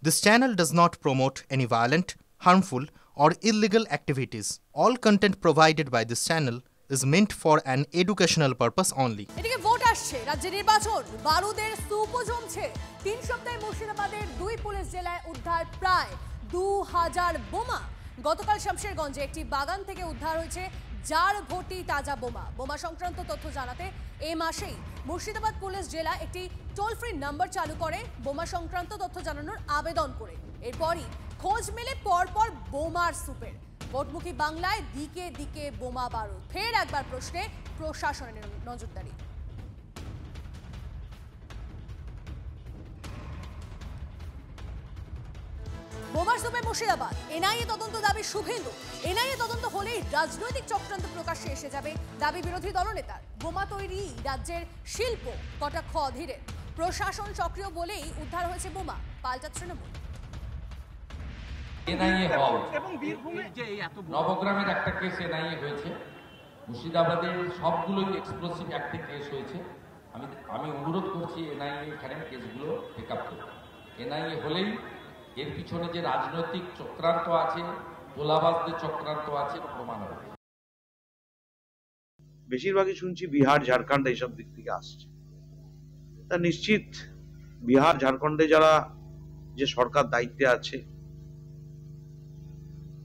This channel does not promote any violent, harmful, or illegal activities. All content provided by this channel is meant for an educational purpose only. এদিকে vote আসছে, রাজ্যে নির্বাচন, বারুদের স্তূপ জমছে। 3 সপ্তাহে মুর্শিদাবাদের 2 police জেলায় উদ্ধার প্রায় 2000 বোমা। গতকাল শামশেরগঞ্জে একটি বাগান থেকে উদ্ধার হয়েছে জার ভর্তি তাজা বোমা। বোমা সংক্রান্ত তথ্য জানাতে এই মাসেই মুর্শিদাবাদ পুলিশ জেলা একটি টোল ফ্রি নাম্বার চালু করে বোমা সংক্রান্ত তথ্য জানানোর আবেদন করে। এরপরই খোঁজ মেলে পরপর বোমার স্তূপের। ভোটমুখী বাংলায় দিকে দিকে বোমা বারুদ। ফের একবার প্রশ্নে প্রশাসনের নজরদারি। বোমার স্তূপে মুর্শিদাবাদ, এনআইএ তদন্ত দাবি শুভেন্দু। এনআইএ তদন্ত হলেই রাজনৈতিক চক্রান্ত প্রকাশ্যে এসে যাবে দাবি বিরোধী দলনেতার। বোমা তৈরি রাজ্যের শিল্প, কটাক্ষ অধীরের। প্রশাসন সক্রিয় বলেই উদ্ধার হয়েছে বোমা, পাল্টা তৃণমূল। এনআইএ হল এবং বীরভূমে যে নবগ্রামের একটা কেস এনআইএ হয়েছে, মুর্শিদাবাদের সবগুলো এক্সপ্লোসিভ অ্যাক্টে কেস হয়েছে। আমি অনুরোধ করছি এনআইএ এখানে কেসগুলো টেক আপ করতে। এনআইএ হলেই এর পিছনে যে রাজনৈতিক চক্রান্ত আছে, তোলাবাজদের চক্রান্ত আছে প্রমাণ হবে। বেশিরভাগই শুনছি বিহার, ঝাড়খণ্ড এইসব দিক থেকে আসছে। তা নিশ্চিত বিহার, ঝাড়খণ্ডে যারা যে সরকার দায়িত্বে আছে,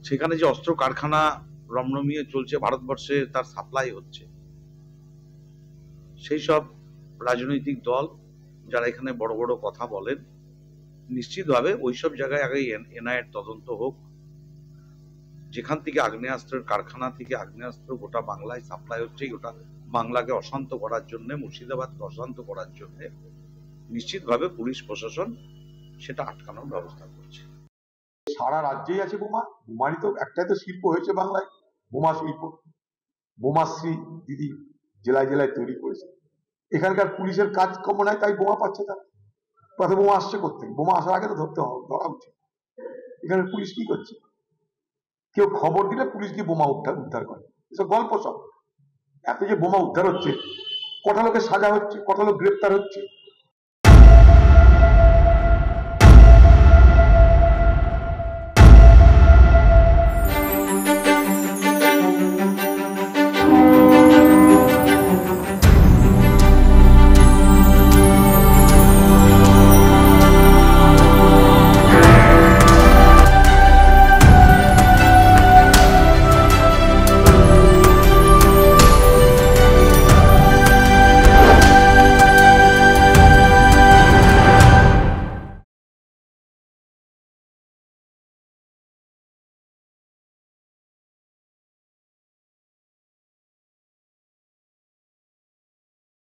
সেখানে যে অস্ত্র কারখানা রমরমিয়ে চলছে, ভারতবর্ষে তার সাপ্লাই হচ্ছে, সেই সব রাজনৈতিক দল যারা এখানে বড় বড় কথা বলেন, নিশ্চিতভাবে ওইসব জায়গায় আগে এনআইএর তদন্ত হোক। যেখান থেকে আগ্নেয়াস্ত্রের কারখানা থেকে আগ্নেয়াস্ত্র গোটা বাংলায় সাপ্লাই হচ্ছে, গোটা বাংলাকে অশান্ত করার জন্য, মুর্শিদাবাদকে অশান্ত করার জন্য নিশ্চিতভাবে পুলিশ প্রশাসন সেটা আটকানোর ব্যবস্থা করছে। সারা রাজ্যেই আছে বোমা। বোমারই তো একটাই তো শিল্প হয়েছে বাংলায়, বোমা শিল্প। বোমাশ্রী দিদি জেলায় জেলায় তৈরি করেছে। এখানকার পুলিশের কাজ কম নয়, তাই বোমা পাচ্ছে তারা। তাতে বোমা আসছে করতে, বোমা আসার আগে তো ধরা উচিত। এখানে পুলিশ কি করছে? কেউ খবর দিলে পুলিশ গিয়ে বোমা উদ্ধার করে। এসব গল্প সব। এত যে বোমা উদ্ধার হচ্ছে, কটা লোকের সাজা হচ্ছে, কটা লোক গ্রেপ্তার হচ্ছে,